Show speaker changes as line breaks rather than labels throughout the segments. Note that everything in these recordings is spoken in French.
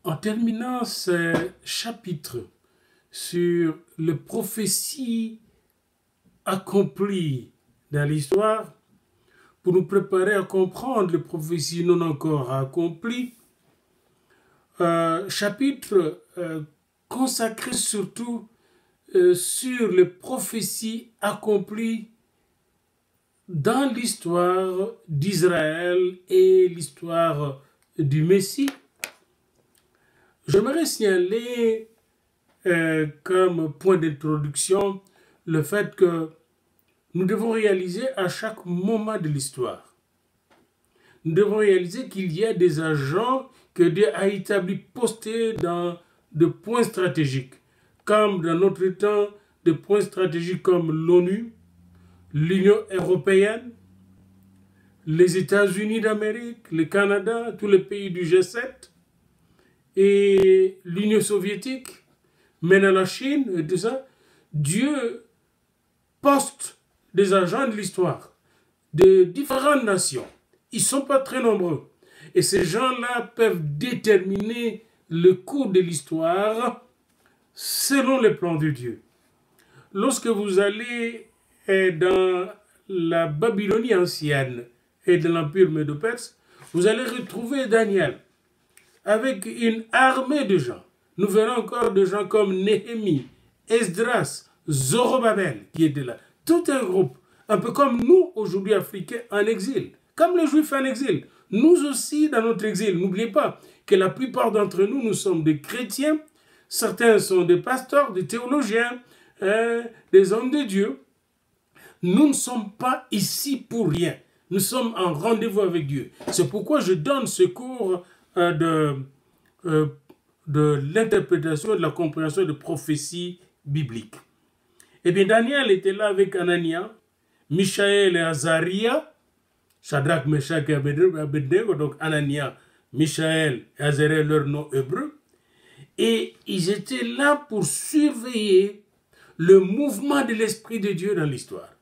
En terminant ce chapitre sur les prophéties accomplies dans l'histoire, pour nous préparer à comprendre les prophéties non encore accomplies, chapitre consacré surtout sur les prophéties accomplies dans l'histoire d'Israël et l'histoire du Messie. J'aimerais signaler comme point d'introduction le fait que nous devons réaliser à chaque moment de l'histoire, nous devons réaliser qu'il y a des agents que Dieu a établis, postés dans des points stratégiques, comme dans notre temps, des points stratégiques comme l'ONU, l'Union européenne, les États-Unis d'Amérique, le Canada, tous les pays du G7, et l'Union soviétique, maintenant la Chine, et tout ça. Dieu poste des agents de l'histoire de différentes nations. Ils ne sont pas très nombreux. Et ces gens-là peuvent déterminer le cours de l'histoire selon les plans de Dieu. Lorsque vous allez dans la Babylonie ancienne et dans l'Empire médo-perse, vous allez retrouver Daniel avec une armée de gens. Nous verrons encore des gens comme Néhémie, Esdras, Zorobabel qui étaient là. Tout un groupe, un peu comme nous aujourd'hui Africains en exil, comme les Juifs en exil. Nous aussi dans notre exil, n'oubliez pas que la plupart d'entre nous, nous sommes des chrétiens, certains sont des pasteurs, des théologiens, des hommes de Dieu. Nous ne sommes pas ici pour rien. Nous sommes en rendez-vous avec Dieu. C'est pourquoi je donne ce cours de l'interprétation et de la compréhension de prophéties bibliques. Eh bien, Daniel était là avec Anania, Michaël et Azaria, Shadrach, Meshach et Abednego, donc Anania, Michaël et Azaria, leur nom hébreu. Et ils étaient là pour surveiller le mouvement de l'Esprit de Dieu dans l'histoire.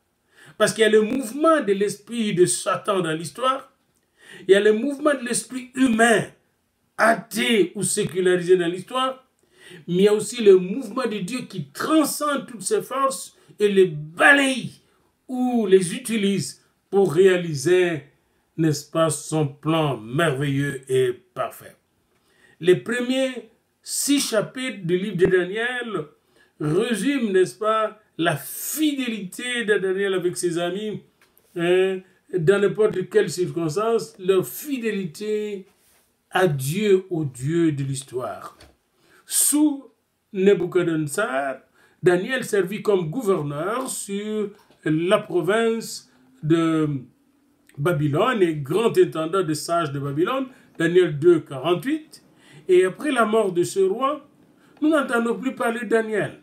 Parce qu'il y a le mouvement de l'esprit de Satan dans l'histoire, il y a le mouvement de l'esprit humain, athée ou sécularisé dans l'histoire, mais il y a aussi le mouvement de Dieu qui transcende toutes ces forces et les balaye ou les utilise pour réaliser, n'est-ce pas, son plan merveilleux et parfait. Les premiers 6 chapitres du livre de Daniel résument, n'est-ce pas, la fidélité de Daniel avec ses amis, dans n'importe quelle circonstance, leur fidélité à Dieu, au Dieu de l'histoire. Sous Nebuchadnezzar, Daniel servit comme gouverneur sur la province de Babylone et grand intendant des sages de Babylone, Daniel 2, 48. Et après la mort de ce roi, nous n'entendons plus parler de Daniel.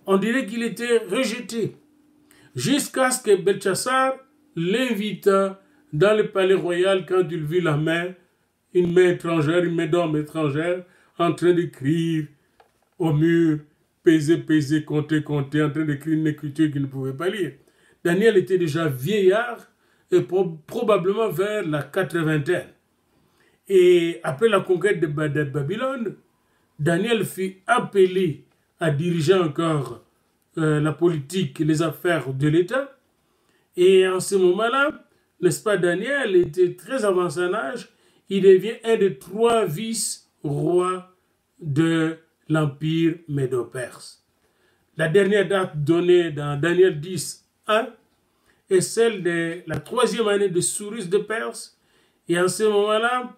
On dirait qu'il était rejeté, jusqu'à ce que Belchassar l'invita dans le palais royal quand il vit la main, une main étrangère, une main d'homme étrangère, en train d'écrire au mur, peser, peser, compter, compter, en train d'écrire une écriture qu'il ne pouvait pas lire. Daniel était déjà vieillard et probablement vers la 80e. Et après la conquête de Babylone, Daniel fut appelé à diriger encore la politique et les affaires de l'État. Et en ce moment-là, n'est-ce pas, Daniel était très avancé en âge. Il devient un des 3 vice-rois de l'Empire médo-perse. La dernière date donnée dans Daniel 10, 1 est celle de la 3e année de Cyrus de Perse. Et en ce moment-là,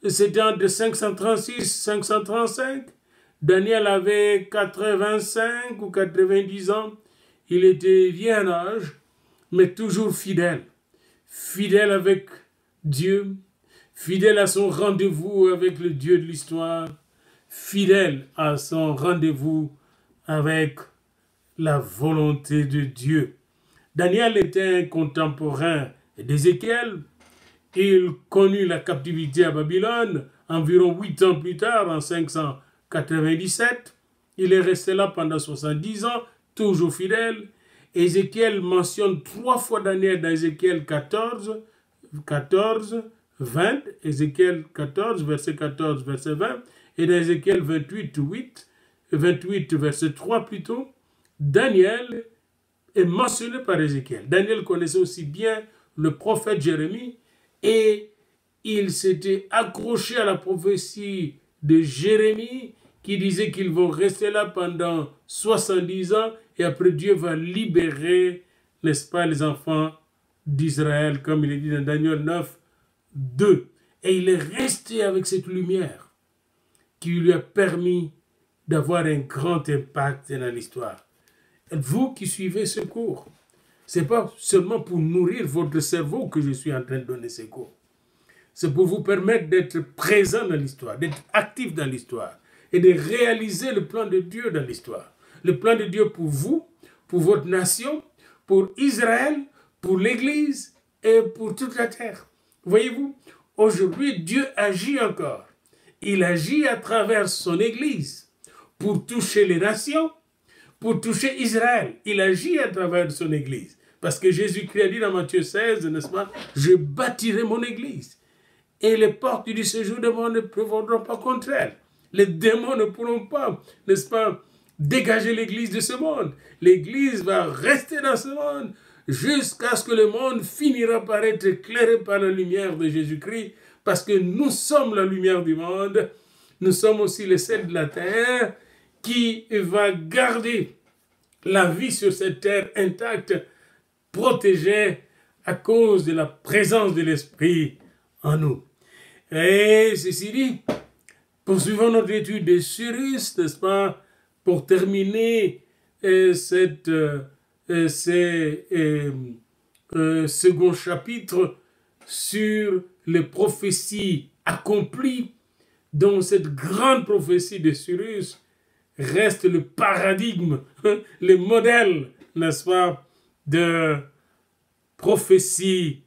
c'était entre 536 et 535. Daniel avait 85 ou 90 ans. Il était vieux en âge, mais toujours fidèle. Fidèle avec Dieu, fidèle à son rendez-vous avec le Dieu de l'histoire, fidèle à son rendez-vous avec la volonté de Dieu. Daniel était un contemporain d'Ézéchiel. Il connut la captivité à Babylone environ 8 ans plus tard, en 597. Il est resté là pendant 70 ans, toujours fidèle. Ézéchiel mentionne 3 fois Daniel dans Ézéchiel 14, 20, Ézéchiel 14, verset 14, verset 20, Et dans Ézéchiel 28, verset 3 plutôt, Daniel est mentionné par Ézéchiel. Daniel connaissait aussi bien le prophète Jérémie et il s'était accroché à la prophétie de Jérémie qui disait qu'ils vont rester là pendant 70 ans et après Dieu va libérer, n'est-ce pas, les enfants d'Israël, comme il est dit dans Daniel 9, 2. Et il est resté avec cette lumière qui lui a permis d'avoir un grand impact dans l'histoire. Vous qui suivez ce cours, ce n'est pas seulement pour nourrir votre cerveau que je suis en train de donner ces cours. C'est pour vous permettre d'être présent dans l'histoire, d'être actif dans l'histoire et de réaliser le plan de Dieu dans l'histoire. Le plan de Dieu pour vous, pour votre nation, pour Israël, pour l'Église et pour toute la terre. Voyez-vous, aujourd'hui, Dieu agit encore. Il agit à travers son Église pour toucher les nations, pour toucher Israël. Il agit à travers son Église. Parce que Jésus-Christ a dit dans Matthieu 16, n'est-ce pas, « Je bâtirai mon Église. Et les portes du séjour des morts ne prévaudront pas contre elle. Les démons ne pourront pas, n'est-ce pas, dégager l'Église de ce monde. L'Église va rester dans ce monde jusqu'à ce que le monde finira par être éclairé par la lumière de Jésus-Christ, parce que nous sommes la lumière du monde. Nous sommes aussi le sel de la terre qui va garder la vie sur cette terre intacte, protégée à cause de la présence de l'Esprit en nous. Et ceci dit, poursuivons notre étude de Cyrus, n'est-ce pas, pour terminer second chapitre sur les prophéties accomplies, dont cette grande prophétie de Cyrus reste le paradigme, le modèle, n'est-ce pas, de prophéties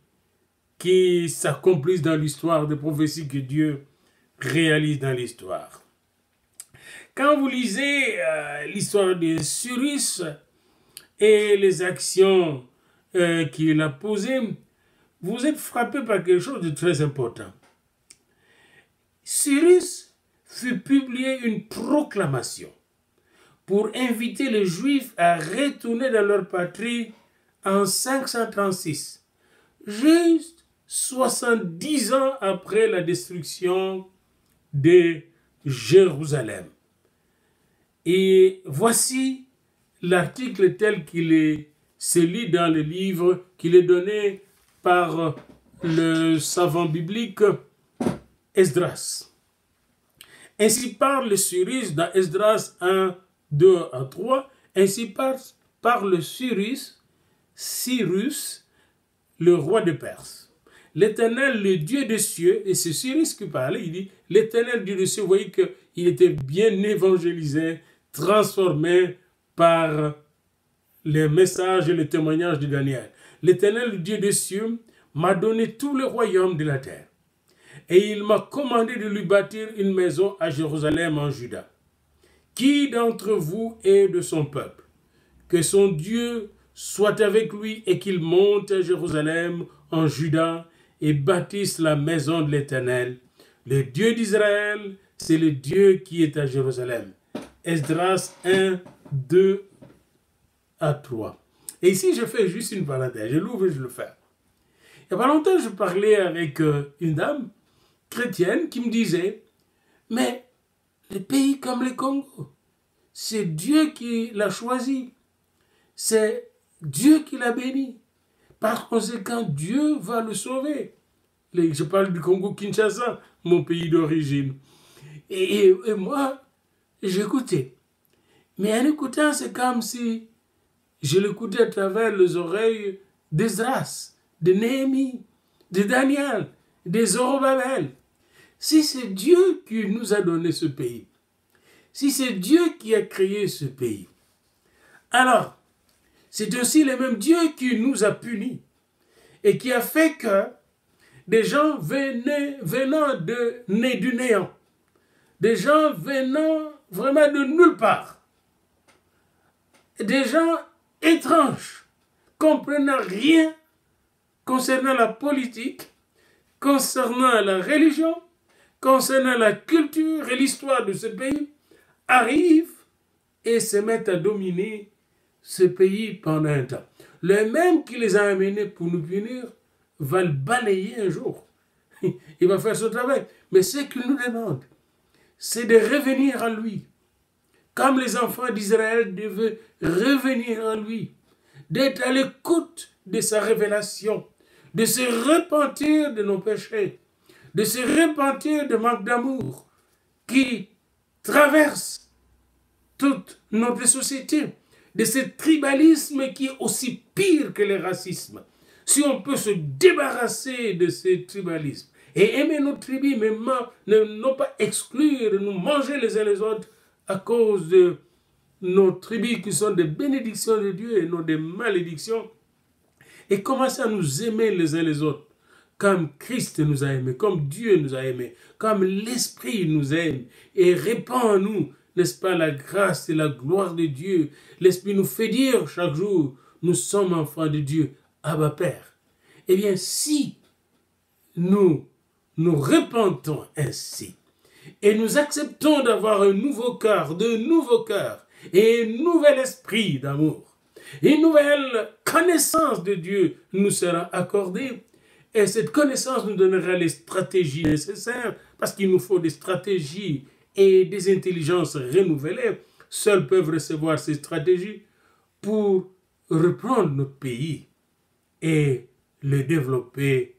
qui s'accomplissent dans l'histoire, de prophéties que Dieu réalise dans l'histoire. Quand vous lisez l'histoire de Cyrus et les actions qu'il a posées, vous êtes frappé par quelque chose de très important. Cyrus fit publier une proclamation pour inviter les Juifs à retourner dans leur patrie en 536, juste 70 ans après la destruction de Jérusalem. Et voici l'article tel qu'il se lit dans le livre qu'il est donné par le savant biblique Esdras. Ainsi parle Cyrus dans Esdras 1, 2 à 3, ainsi parle Cyrus, le roi de Perse. L'Éternel, le Dieu des cieux, et c'est Cyrus qui parlait, il dit, l'Éternel Dieu des cieux, vous voyez qu'il était bien évangélisé, transformé par les messages et les témoignages de Daniel. L'Éternel, le Dieu des cieux, m'a donné tout le royaume de la terre. Et il m'a commandé de lui bâtir une maison à Jérusalem en Juda. Qui d'entre vous est de son peuple? Que son Dieu soit avec lui et qu'il monte à Jérusalem en Juda et bâtisse la maison de l'Éternel. Le Dieu d'Israël, c'est le Dieu qui est à Jérusalem. Esdras 1, 2 à 3. Et ici, je fais juste une parenthèse. Je l'ouvre et je le ferme. Il n'y a pas longtemps, je parlais avec une dame chrétienne qui me disait, mais les pays comme le Congo, c'est Dieu qui l'a choisi. C'est Dieu qui l'a béni. Par conséquent, Dieu va le sauver. Je parle du Congo-Kinshasa, mon pays d'origine. Et moi, j'écoutais. Mais en écoutant, c'est comme si je l'écoutais à travers les oreilles d'Esdras, de Néhémie, de Daniel, de Zorobabel. Si c'est Dieu qui nous a donné ce pays, si c'est Dieu qui a créé ce pays, alors c'est aussi le même Dieu qui nous a punis et qui a fait que des gens venant nés du néant, des gens venant vraiment de nulle part, des gens étranges, comprenant rien concernant la politique, concernant la religion, concernant la culture et l'histoire de ce pays, arrivent et se mettent à dominer ce pays pendant un temps. Le même qui les a amenés pour nous punir va le balayer un jour. Il va faire son travail. Mais ce qu'il nous demande, c'est de revenir à lui. Comme les enfants d'Israël devaient revenir à lui, d'être à l'écoute de sa révélation, de se repentir de nos péchés, de se repentir de manque d'amour qui traverse toute notre société, de ce tribalisme qui est aussi pire que le racisme. Si on peut se débarrasser de ce tribalisme et aimer nos tribus, mais non pas exclure, nous manger les uns les autres à cause de nos tribus qui sont des bénédictions de Dieu et non des malédictions, et commencer à nous aimer les uns les autres, comme Christ nous a aimés, comme Dieu nous a aimés, comme l'Esprit nous aime, et répand en nous, n'est-ce pas, la grâce et la gloire de Dieu. L'Esprit nous fait dire chaque jour, nous sommes enfants de Dieu, Abba Père. Eh bien, si nous nous repentons ainsi, et nous acceptons d'avoir un nouveau cœur, de nouveaux cœurs, et un nouvel esprit d'amour, une nouvelle connaissance de Dieu nous sera accordée, et cette connaissance nous donnera les stratégies nécessaires, parce qu'il nous faut des stratégies et des intelligences renouvelées. Seuls peuvent recevoir ces stratégies pour reprendre notre pays et le développer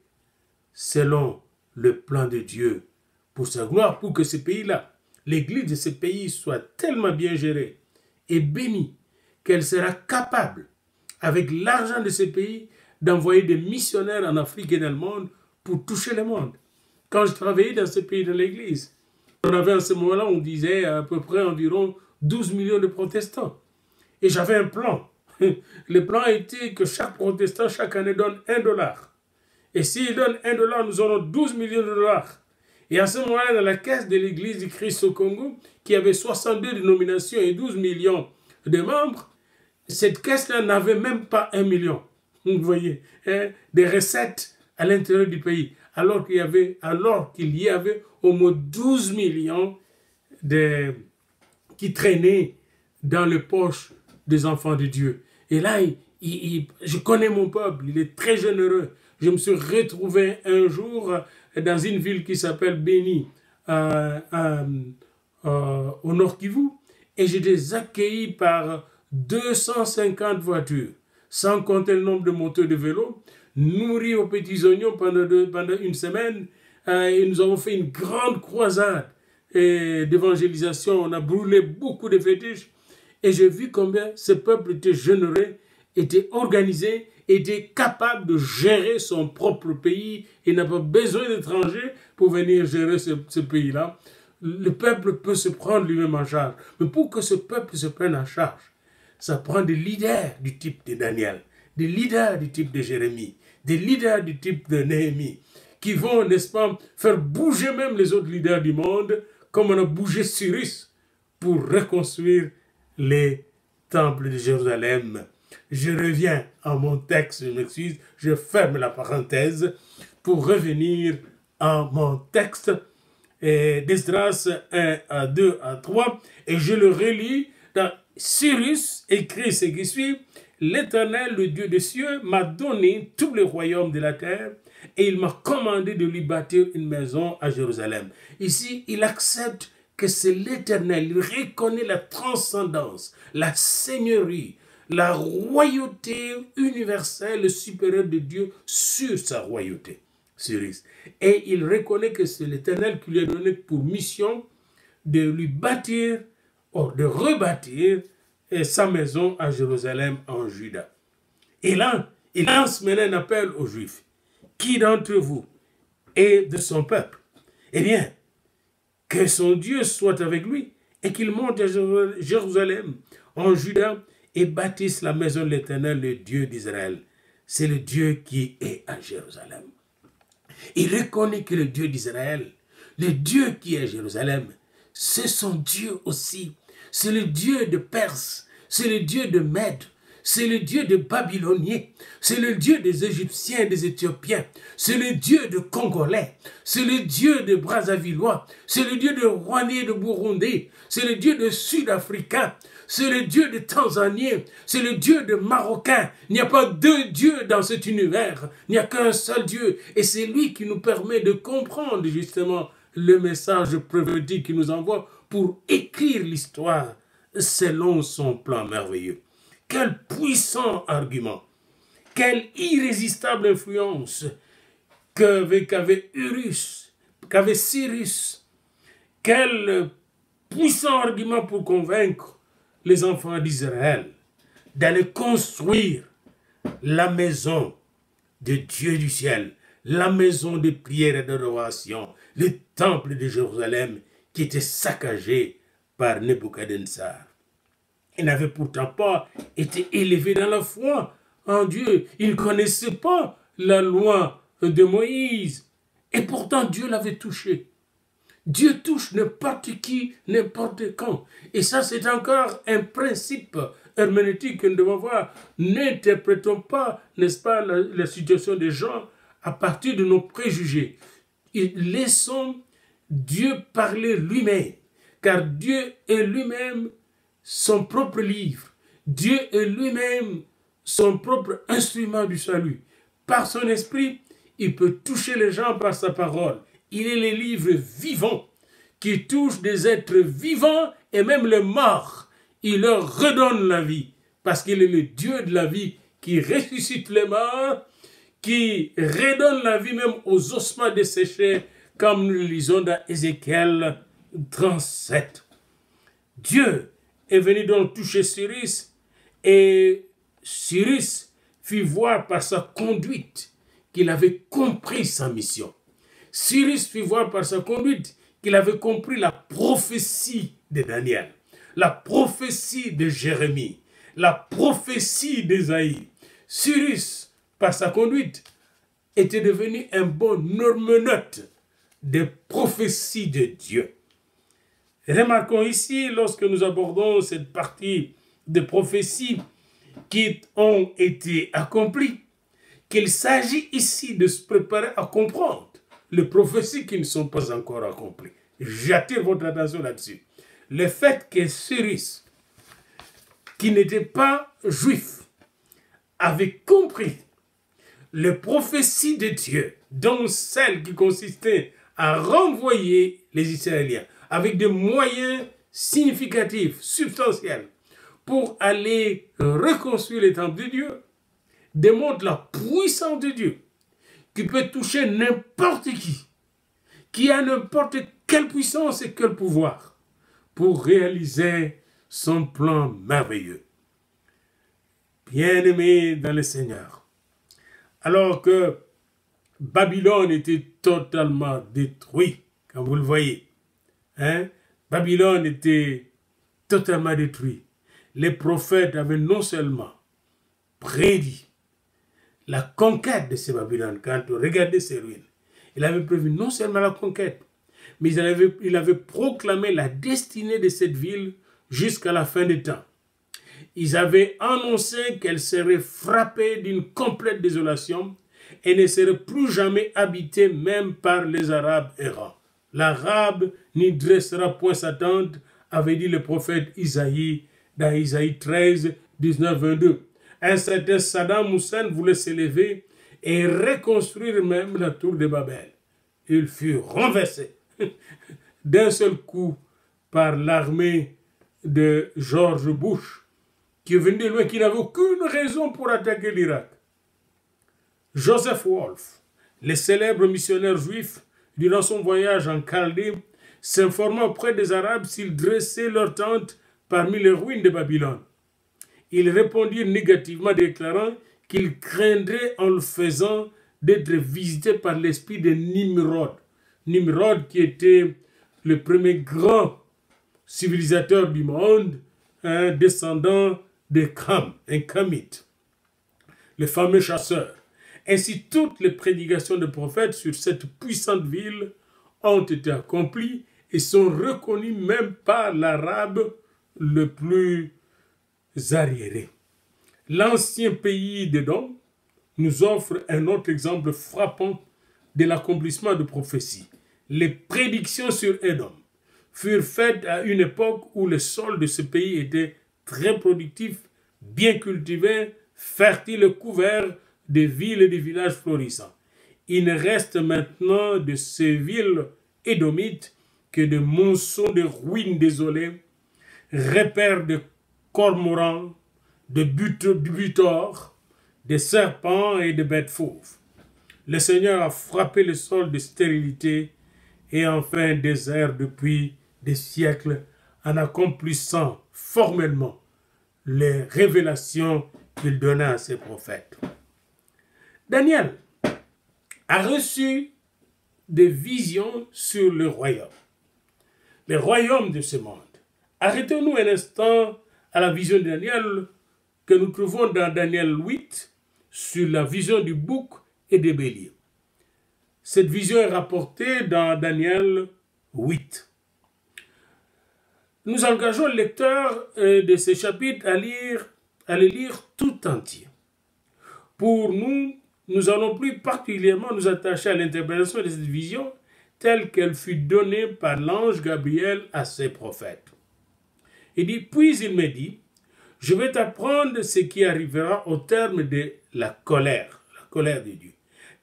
selon le plan de Dieu pour sa gloire, pour que ce pays-là, l'église de ce pays soit tellement bien gérée et bénie qu'elle sera capable, avec l'argent de ce pays, d'envoyer des missionnaires en Afrique et dans le monde pour toucher le monde. Quand je travaillais dans ce pays de l'église, on avait à ce moment-là, on disait à peu près environ 12 millions de protestants. Et j'avais un plan. Le plan était que chaque protestant, chaque année, donne $1. Et s'il donne $1, nous aurons 12 millions de dollars. Et à ce moment-là, dans la caisse de l'église du Christ au Congo, qui avait 62 dénominations et 12 millions de membres, cette caisse-là n'avait même pas 1 million. Vous voyez, des recettes à l'intérieur du pays. Alors qu'il y avait au moins 12 millions qui traînaient dans les poches des enfants de Dieu. Et là, je connais mon peuple, il est très généreux. Je me suis retrouvé un jour dans une ville qui s'appelle Béni, au Nord Kivu, et j'étais accueilli par 250 voitures, sans compter le nombre de moteurs de vélo, nourris aux petits oignons pendant une semaine. Et nous avons fait une grande croisade d'évangélisation. On a brûlé beaucoup de fétiches. Et j'ai vu combien ce peuple était généreux, était organisé, était capable de gérer son propre pays. Il n'a pas besoin d'étrangers pour venir gérer ce pays-là. Le peuple peut se prendre lui-même en charge. Mais pour que ce peuple se prenne en charge, ça prend des leaders du type de Daniel, des leaders du type de Jérémie, des leaders du type de Néhémie, qui vont, n'est-ce pas, faire bouger même les autres leaders du monde, comme on a bougé Cyrus pour reconstruire les temples de Jérusalem. Je reviens à mon texte, je m'excuse, je ferme la parenthèse pour revenir à mon texte d'Esdras 1 à 2 à 3, et je le relis dans Cyrus écrit ce qui suit. L'Éternel, le Dieu des cieux, m'a donné tous les royaumes de la terre et il m'a commandé de lui bâtir une maison à Jérusalem. Ici, il accepte que c'est l'Éternel. Il reconnaît la transcendance, la seigneurie, la royauté universelle supérieure de Dieu sur sa royauté. Cyrus. Et il reconnaît que c'est l'Éternel qui lui a donné pour mission de lui bâtir, de rebâtir sa maison à Jérusalem en Juda. Et là, il lance maintenant un appel aux Juifs. Qui d'entre vous est de son peuple? Eh bien, que son Dieu soit avec lui et qu'il monte à Jérusalem, en Juda, et bâtisse la maison de l'Éternel, le Dieu d'Israël. C'est le Dieu qui est à Jérusalem. Il reconnaît que le Dieu d'Israël, le Dieu qui est à Jérusalem, c'est son Dieu aussi. C'est le Dieu de Perse, c'est le Dieu de Mède, c'est le Dieu des Babyloniens, c'est le Dieu des Égyptiens, des Éthiopiens, c'est le Dieu des Congolais, c'est le Dieu des Brazzavillois, c'est le Dieu des Rwandais et de Burundais, c'est le Dieu des Sud-Africains, c'est le Dieu des Tanzaniens, c'est le Dieu des Marocains. Il n'y a pas deux dieux dans cet univers, il n'y a qu'un seul Dieu, et c'est lui qui nous permet de comprendre justement le message prophétique qu'il nous envoie pour écrire l'histoire selon son plan merveilleux. Quel puissant argument, quelle irrésistible influence qu'avait Urus, qu'avait Cyrus, quel puissant argument pour convaincre les enfants d'Israël d'aller construire la maison de Dieu du ciel, la maison de prière et d'adoration, le temple de Jérusalem qui était saccagé par Nebuchadnezzar. Il n'avait pourtant pas été élevé dans la foi en Dieu. Il ne connaissait pas la loi de Moïse. Et pourtant, Dieu l'avait touché. Dieu touche n'importe qui, n'importe quand. Et ça, c'est encore un principe herméneutique que nous devons voir. N'interprétons pas, n'est-ce pas, la situation des gens à partir de nos préjugés. Et laissons Dieu parler lui-même. Car Dieu est lui-même son propre livre. Dieu est lui-même son propre instrument du salut. Par son esprit, il peut toucher les gens par sa parole. Il est le livre vivant qui touche des êtres vivants et même les morts. Il leur redonne la vie parce qu'il est le Dieu de la vie qui ressuscite les morts, qui redonne la vie même aux ossements desséchés comme nous le lisons dans Ézéchiel 37. Dieu est venu donc toucher Cyrus et Cyrus fit voir par sa conduite qu'il avait compris sa mission. Cyrus fit voir par sa conduite qu'il avait compris la prophétie de Daniel, la prophétie de Jérémie, la prophétie d'Ésaïe. Cyrus, par sa conduite, était devenu un bon herméneute des prophéties de Dieu. Remarquons ici, lorsque nous abordons cette partie de prophéties qui ont été accomplies, qu'il s'agit ici de se préparer à comprendre les prophéties qui ne sont pas encore accomplies. J'attire votre attention là-dessus. Le fait que Cyrus, qui n'était pas juif, avait compris les prophéties de Dieu, dont celle qui consistait à renvoyer les Israéliens avec des moyens significatifs, substantiels, pour aller reconstruire le temple de Dieu, démontre la puissance de Dieu, qui peut toucher n'importe qui a n'importe quelle puissance et quel pouvoir, pour réaliser son plan merveilleux. Bien-aimés dans le Seigneur, alors que Babylone était totalement détruite, comme vous le voyez, Babylone était totalement détruite. Les prophètes avaient non seulement prédit la conquête de ces Babylone, quand on regardait ces ruines, il avait prévu non seulement la conquête, mais il avait proclamé la destinée de cette ville jusqu'à la fin des temps. Ils avaient annoncé qu'elle serait frappée d'une complète désolation et ne serait plus jamais habitée même par les Arabes errants. L'Arabe n'y dressera point sa tente, avait dit le prophète Isaïe dans Isaïe 13, 19, 22. Un certain Saddam Hussein voulait s'élever et reconstruire même la tour de Babel. Il fut renversé d'un seul coup par l'armée de George Bush, qui est venu de loin, qui n'avait aucune raison pour attaquer l'Irak. Joseph Wolf, le célèbre missionnaire juif, durant son voyage en Chaldée, s'informa auprès des Arabes s'ils dressaient leur tente parmi les ruines de Babylone. Ils répondirent négativement, déclarant qu'ils craindraient en le faisant d'être visités par l'esprit de Nimrod. Nimrod qui était le premier grand civilisateur du monde, un descendant de Cam, un Camite, le fameux chasseur. Ainsi, toutes les prédications des prophètes sur cette puissante ville ont été accomplies et sont reconnues même par l'arabe le plus arriéré. L'ancien pays d'Édom nous offre un autre exemple frappant de l'accomplissement de prophéties. Les prédictions sur Édom furent faites à une époque où le sol de ce pays était très productif, bien cultivé, fertile et couvert de villes et de villages florissants. Il ne reste maintenant de ces villes édomites que des monceaux de ruines désolées, repères de cormorans, de butors, de serpents et de bêtes fauves. Le Seigneur a frappé le sol de stérilité et en fait un désert depuis des siècles en accomplissant formellement les révélations qu'il donnait à ses prophètes. Daniel a reçu des visions sur le royaume de ce monde. Arrêtons-nous un instant à la vision de Daniel que nous trouvons dans Daniel 8 sur la vision du bouc et des béliers. Cette vision est rapportée dans Daniel 8. Nous engageons le lecteur de ces chapitres à les lire tout entier. Pour nous, nous allons plus particulièrement nous attacher à l'interprétation de cette vision telle qu'elle fut donnée par l'ange Gabriel à ses prophètes. Il dit, puis il me dit, je vais t'apprendre ce qui arrivera au terme de la colère de Dieu.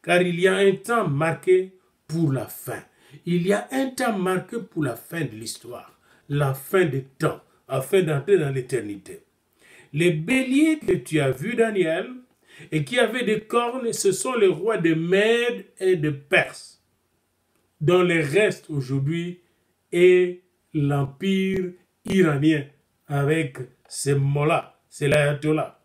Car il y a un temps marqué pour la fin. Il y a un temps marqué pour la fin de l'histoire, la fin des temps, afin d'entrer dans l'éternité. Les béliers que tu as vus, Daniel, et qui avaient des cornes, ce sont les rois de Mède et de Perse, dont le reste aujourd'hui est l'empire iranien avec ses mollahs, c'est l'ayatollah.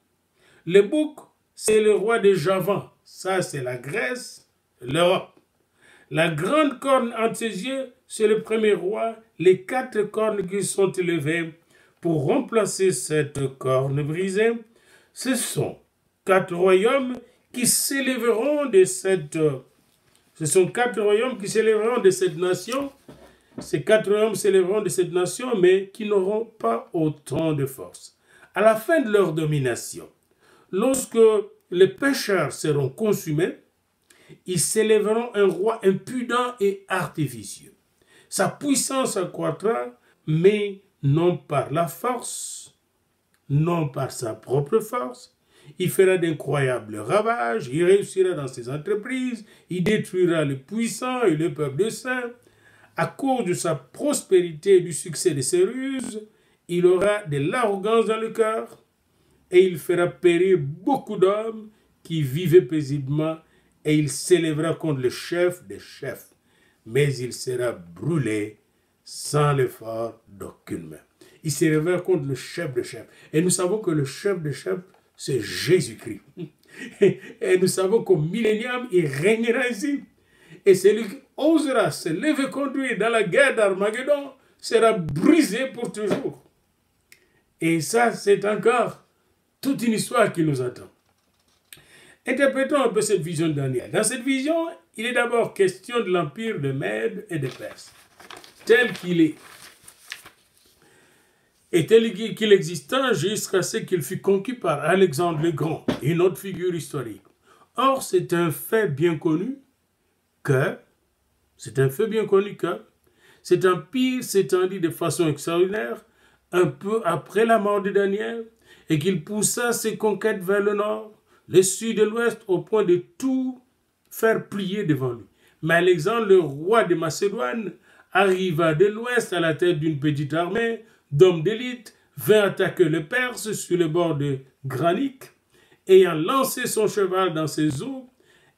Le bouc, c'est le roi de Javan, ça c'est la Grèce, l'Europe. La grande corne entre ses yeux, c'est le premier roi, les 4 cornes qui sont élevées pour remplacer cette corne brisée. Ce sont 4 royaumes qui s'élèveront de cette... Ce sont 4 royaumes qui s'élèveront de cette nation. Ces 4 royaumes s'élèveront de cette nation, mais qui n'auront pas autant de force. À la fin de leur domination, lorsque les pécheurs seront consumés, ils s'élèveront un roi impudent et artificieux. Sa puissance accroîtra, mais non par la force, non par sa propre force. Il fera d'incroyables ravages, il réussira dans ses entreprises, il détruira les puissants et le peuple saint. À cause de sa prospérité et du succès de ses ruses, il aura de l'arrogance dans le cœur et il fera périr beaucoup d'hommes qui vivaient paisiblement et il s'élèvera contre le chef des chefs, mais il sera brûlé sans l'effort d'aucune main. Il s'élèvera contre le chef des chefs. Et nous savons que le chef des chefs, c'est Jésus-Christ. Et nous savons qu'au millénium, il régnera ici. Et celui qui osera se lever contre lui dans la guerre d'Armageddon sera brisé pour toujours. Et ça, c'est encore toute une histoire qui nous attend. Interprétons un peu cette vision de Daniel. Dans cette vision, il est d'abord question de l'empire de Mède et de Perse, tel qu'il est. Et tel qu'il exista jusqu'à ce qu'il fut conquis par Alexandre le Grand, une autre figure historique. Or, c'est un fait bien connu que cet empire s'étendit de façon extraordinaire un peu après la mort de Daniel et qu'il poussa ses conquêtes vers le nord, le sud et l'ouest au point de tout faire plier devant lui. Mais Alexandre, le roi de Macédoine, arriva de l'ouest à la tête d'une petite armée d'hommes d'élite, vint attaquer le Perse sur le bord de Granique, ayant lancé son cheval dans ses eaux,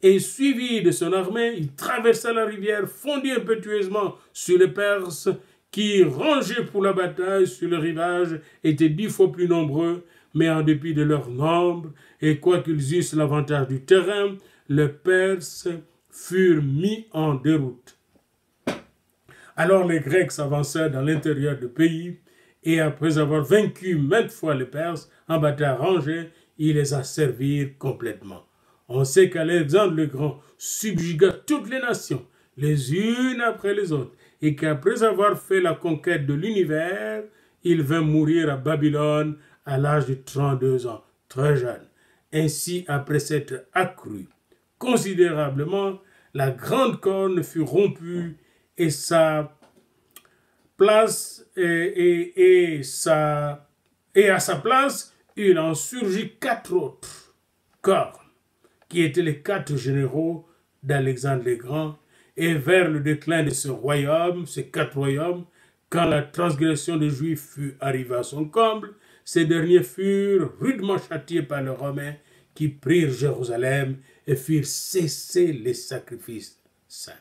et suivi de son armée, il traversa la rivière, fondit impétueusement sur les Perses, qui, rangés pour la bataille sur le rivage, étaient 10 fois plus nombreux, mais en dépit de leur nombre, et quoiqu'ils eussent l'avantage du terrain, les Perses furent mis en déroute. Alors les Grecs s'avancèrent dans l'intérieur du pays, et après avoir vaincu maintes fois les Perses, en bataille rangée, ils les asservirent complètement. On sait qu'Alexandre le Grand subjugua toutes les nations, les unes après les autres, et qu'après avoir fait la conquête de l'univers, il vint mourir à Babylone à l'âge de 32 ans. très jeune. Ainsi, après s'être accru considérablement, la grande corne fut rompue et sa place et à sa place, il en surgit 4 autres cornes, qui étaient les 4 généraux d'Alexandre le Grand, et vers le déclin de ce royaume, ces 4 royaumes, quand la transgression des Juifs fut arrivée à son comble, ces derniers furent rudement châtiés par les Romains qui prirent Jérusalem et firent cesser les sacrifices saints.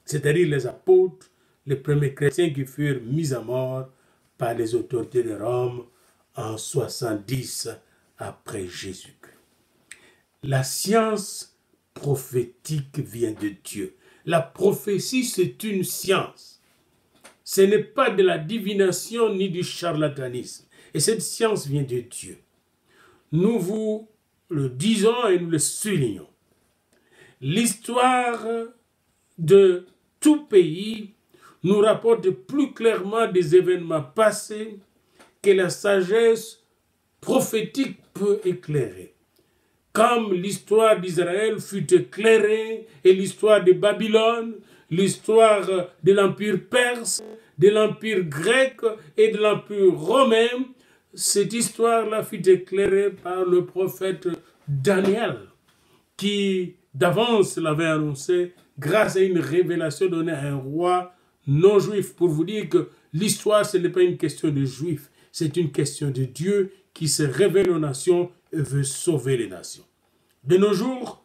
C'est-à-dire les apôtres, les premiers chrétiens qui furent mis à mort par les autorités de Rome en 70 après Jésus-Christ. La science prophétique vient de Dieu. La prophétie, c'est une science. Ce n'est pas de la divination ni du charlatanisme. Et cette science vient de Dieu. Nous vous le disons et nous le soulignons. L'histoire de tout pays nous rapporte plus clairement des événements passés que la sagesse prophétique peut éclairer. Comme l'histoire d'Israël fut éclairée et l'histoire de Babylone, l'histoire de l'Empire perse, de l'Empire grec et de l'Empire romain, cette histoire-là fut éclairée par le prophète Daniel, qui d'avance l'avait annoncé grâce à une révélation donnée à un roi non juif. Pour vous dire que l'histoire, ce n'est pas une question de juifs, c'est une question de Dieu qui se révèle aux nations et veut sauver les nations. De nos jours,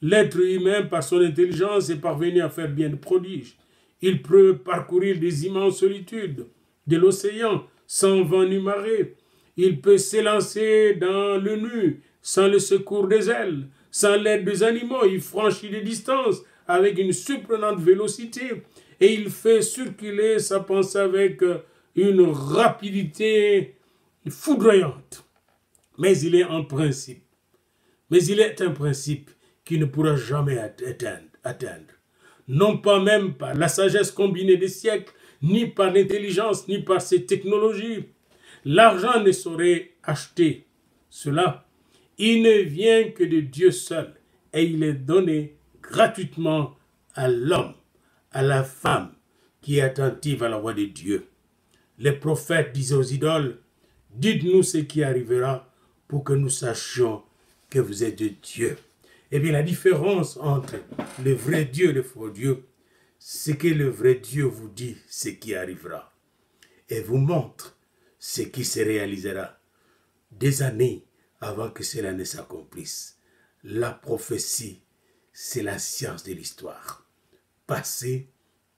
l'être humain, par son intelligence, est parvenu à faire bien de prodiges. Il peut parcourir des immenses solitudes de l'océan sans vent ni marée. Il peut s'élancer dans le nu sans le secours des ailes, sans l'aide des animaux. Il franchit des distances avec une surprenante vélocité et il fait circuler sa pensée avec une rapidité foudroyante. Mais il est un principe qui ne pourra jamais atteindre. Non pas même par la sagesse combinée des siècles, ni par l'intelligence, ni par ces technologies. L'argent ne saurait acheter cela. Il ne vient que de Dieu seul, et il est donné gratuitement à l'homme, à la femme qui est attentive à la voix de Dieu. Les prophètes disaient aux idoles, « Dites-nous ce qui arrivera pour que nous sachions que vous êtes de Dieu. » Eh bien, la différence entre le vrai Dieu et le faux Dieu, c'est que le vrai Dieu vous dit ce qui arrivera et vous montre ce qui se réalisera des années avant que cela ne s'accomplisse. La prophétie, c'est la science de l'histoire, passée,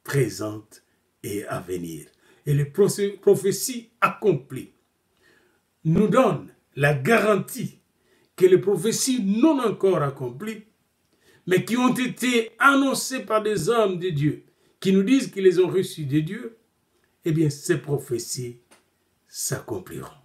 présente et à venir. Et les prophéties accomplies nous donnent la garantie que les prophéties non encore accomplies, mais qui ont été annoncées par des hommes de Dieu, qui nous disent qu'ils les ont reçues de Dieu, eh bien, ces prophéties s'accompliront.